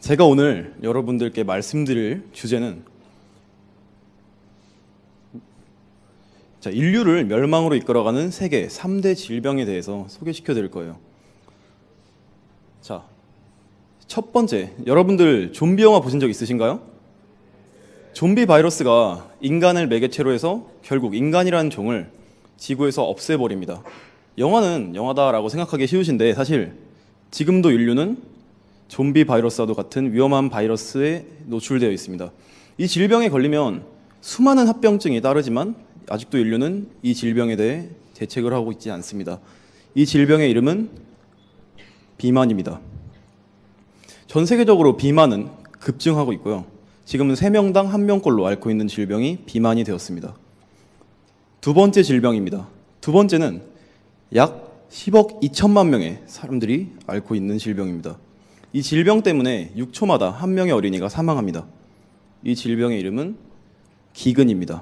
제가 오늘 여러분들께 말씀드릴 주제는 인류를 멸망으로 이끌어가는 세계 3대 질병에 대해서 소개시켜 드릴 거예요. 자, 첫 번째, 여러분들 좀비 영화 보신 적 있으신가요? 좀비 바이러스가 인간을 매개체로 해서 결국 인간이라는 종을 지구에서 없애버립니다. 영화는 영화다라고 생각하기 쉬우신데 사실 지금도 인류는 좀비 바이러스와도 같은 위험한 바이러스에 노출되어 있습니다. 이 질병에 걸리면 수많은 합병증이 따르지만 아직도 인류는 이 질병에 대해 대책을 하고 있지 않습니다. 이 질병의 이름은 비만입니다. 전 세계적으로 비만은 급증하고 있고요. 지금은 3명당 1명꼴로 앓고 있는 질병이 비만이 되었습니다. 두 번째 질병입니다. 두 번째는 약 10억 2천만 명의 사람들이 앓고 있는 질병입니다. 이 질병 때문에 6초마다 1명의 어린이가 사망합니다. 이 질병의 이름은 기근입니다.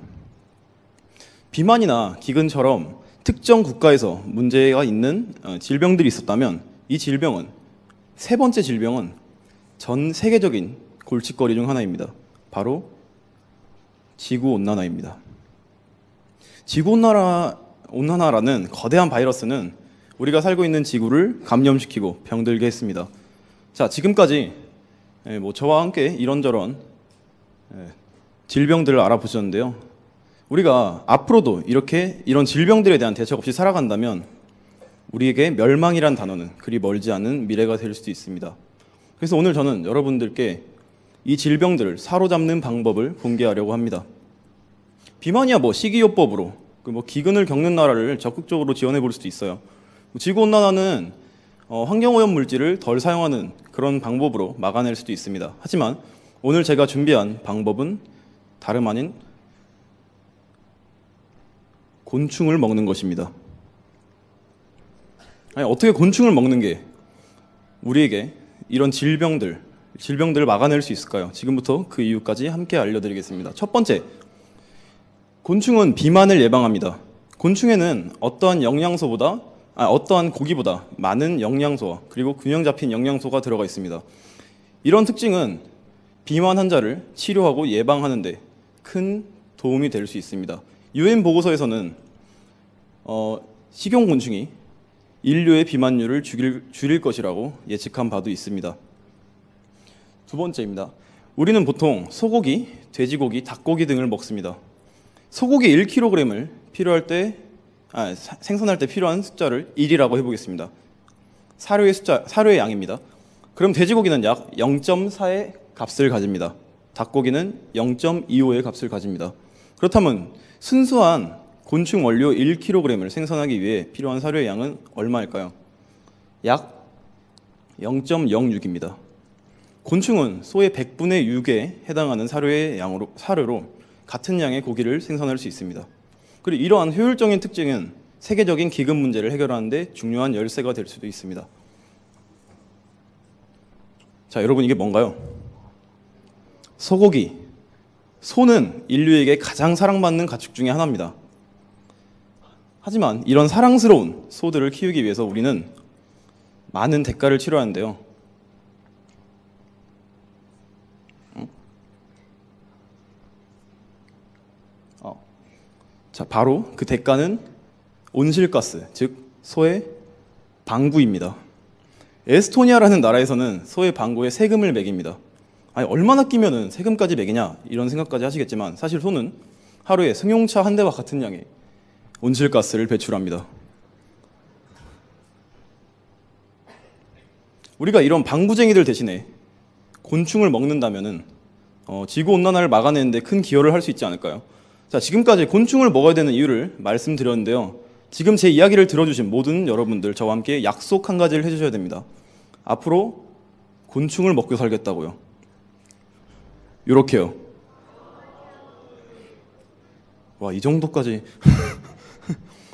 비만이나 기근처럼 특정 국가에서 문제가 있는 질병들이 있었다면 이 질병은, 세 번째 질병은 전 세계적인 골칫거리 중 하나입니다. 바로 지구온난화입니다. 지구온난화라는 거대한 바이러스는 우리가 살고 있는 지구를 감염시키고 병들게 했습니다. 자, 지금까지 저와 함께 이런저런 질병들을 알아보셨는데요. 우리가 앞으로도 이런 질병들에 대한 대책 없이 살아간다면 우리에게 멸망이란 단어는 그리 멀지 않은 미래가 될 수도 있습니다. 그래서 오늘 저는 여러분들께 이 질병들을 사로잡는 방법을 공개하려고 합니다. 비만이야 식이요법으로 기근을 겪는 나라를 적극적으로 지원해 볼 수도 있어요. 지구온난화는 환경오염 물질을 덜 사용하는 그런 방법으로 막아낼 수도 있습니다. 하지만 오늘 제가 준비한 방법은 다름 아닌 곤충을 먹는 것입니다. 어떻게 곤충을 먹는 게 우리에게 이런 질병들을 막아낼 수 있을까요? 지금부터 그 이유까지 함께 알려드리겠습니다. 첫 번째, 곤충은 비만을 예방합니다. 곤충에는 어떠한 고기보다 많은 영양소와 그리고 균형 잡힌 영양소가 들어가 있습니다. 이런 특징은 비만 환자를 치료하고 예방하는 데 큰 도움이 될 수 있습니다. UN 보고서에서는 식용곤충이 인류의 비만율을 줄일 것이라고 예측한 바도 있습니다. 두 번째입니다. 우리는 보통 소고기, 돼지고기, 닭고기 등을 먹습니다. 소고기 1kg을 생선할 때 필요한 숫자를 1이라고 해보겠습니다. 사료의 양입니다. 그럼 돼지고기는 약 0.4의 값을 가집니다. 닭고기는 0.25의 값을 가집니다. 그렇다면 순수한 곤충 원료 1kg을 생산하기 위해 필요한 사료의 양은 얼마일까요? 약 0.06입니다. 곤충은 소의 100분의 6에 해당하는 사료로 같은 양의 고기를 생산할 수 있습니다. 그리고 이러한 효율적인 특징은 세계적인 기근 문제를 해결하는 데 중요한 열쇠가 될 수도 있습니다. 자, 여러분, 이게 뭔가요? 소고기. 소는 인류에게 가장 사랑받는 가축 중에 하나입니다. 하지만 이런 사랑스러운 소들을 키우기 위해서 우리는 많은 대가를 치러야 하는데요. 자, 바로 그 대가는 온실가스, 즉 소의 방구입니다. 에스토니아라는 나라에서는 소의 방구에 세금을 매깁니다. 얼마나 끼면은 세금까지 매기냐 이런 생각까지 하시겠지만 사실 소는 하루에 승용차 한 대와 같은 양의 온실가스를 배출합니다. 우리가 이런 방구쟁이들 대신에 곤충을 먹는다면은 지구온난화를 막아내는 데 큰 기여를 할 수 있지 않을까요? 자, 지금까지 곤충을 먹어야 되는 이유를 말씀드렸는데요. 지금 제 이야기를 들어주신 모든 여러분들, 저와 함께 약속 한 가지를 해주셔야 됩니다. 앞으로 곤충을 먹고 살겠다고요. 요렇게요. 와, 이 정도까지.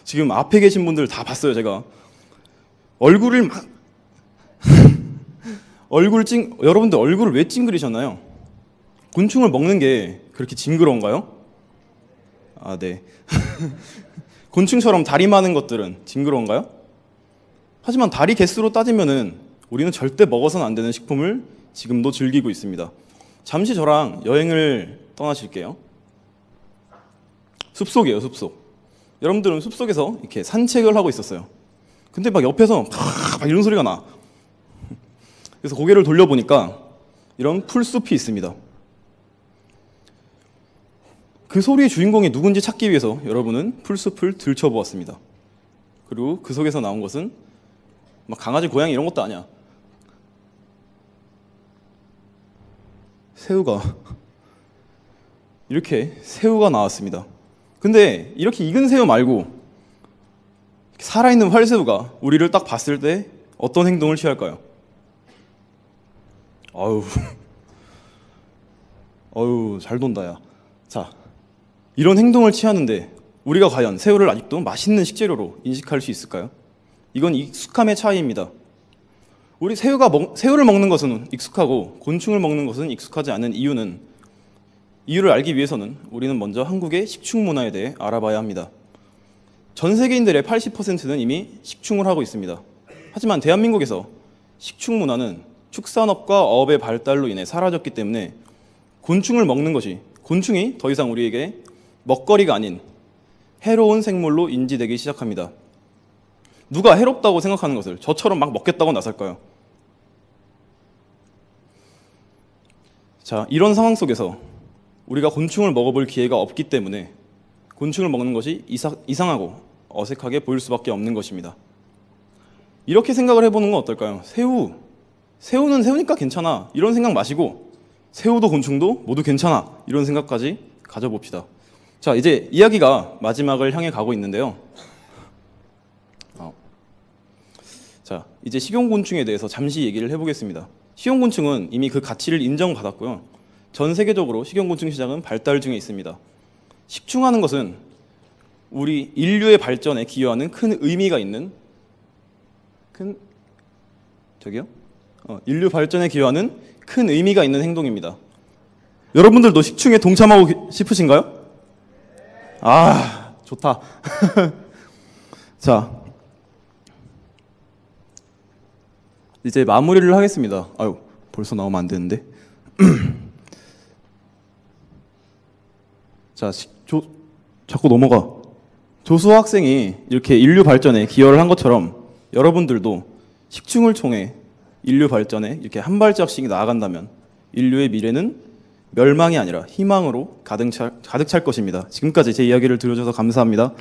지금 앞에 계신 분들 다 봤어요, 제가. 여러분들 얼굴을 왜 찡그리셨나요? 곤충을 먹는 게 그렇게 징그러운가요? 네. 곤충처럼 다리 많은 것들은 징그러운가요? 하지만 다리 개수로 따지면은 우리는 절대 먹어서는 안 되는 식품을 지금도 즐기고 있습니다. 잠시 저랑 여행을 떠나실게요. 숲속이에요, 숲속. 여러분들은 숲속에서 이렇게 산책을 하고 있었어요. 근데 막 옆에서 막 이런 소리가 나. 그래서 고개를 돌려보니까 이런 풀숲이 있습니다. 그 소리의 주인공이 누군지 찾기 위해서 여러분은 풀숲을 들춰보았습니다. 그리고 그 속에서 나온 것은 막 강아지, 고양이 이런 것도 아니야. 새우가 이렇게 새우가 나왔습니다. 근데 이렇게 익은 새우 말고 살아있는 활새우가 우리를 딱 봤을 때 어떤 행동을 취할까요? 어우 잘 돈다 야. 자, 이런 행동을 취하는데 우리가 과연 새우를 아직도 맛있는 식재료로 인식할 수 있을까요? 이건 익숙함의 차이입니다. 우리 새우를 먹는 것은 익숙하고 곤충을 먹는 것은 익숙하지 않은 이유를 알기 위해서는 우리는 먼저 한국의 식충 문화에 대해 알아봐야 합니다. 전 세계인들의 80%는 이미 식충을 하고 있습니다. 하지만 대한민국에서 식충 문화는 축산업과 어업의 발달로 인해 사라졌기 때문에 곤충이 더 이상 우리에게 먹거리가 아닌 해로운 생물로 인지되기 시작합니다. 누가 해롭다고 생각하는 것을 저처럼 막 먹겠다고 나설까요? 자, 이런 상황 속에서 우리가 곤충을 먹어볼 기회가 없기 때문에 곤충을 먹는 것이 이상하고 어색하게 보일 수밖에 없는 것입니다. 이렇게 생각을 해보는 건 어떨까요? 새우는 새우니까 괜찮아 이런 생각 마시고 새우도 곤충도 모두 괜찮아 이런 생각까지 가져봅시다. 자, 이제 이야기가 마지막을 향해 가고 있는데요. 자, 이제 식용곤충에 대해서 잠시 얘기를 해보겠습니다. 식용곤충은 이미 그 가치를 인정받았고요. 전 세계적으로 식용곤충 시장은 발달 중에 있습니다. 식충하는 것은 우리 인류의 발전에 기여하는 큰 의미가 있는 인류 발전에 기여하는 큰 의미가 있는 행동입니다. 여러분들도 식충에 동참하고 싶으신가요? 아, 좋다. 자, 이제 마무리를 하겠습니다. 아유, 벌써 나오면 안 되는데. 자, 자꾸 넘어가. 조수호 학생이 이렇게 인류 발전에 기여를 한 것처럼 여러분들도 식충을 통해 인류 발전에 이렇게 한 발짝씩 나아간다면 인류의 미래는 멸망이 아니라 희망으로 가득 찰 것입니다. 지금까지 제 이야기를 들어주셔서 감사합니다.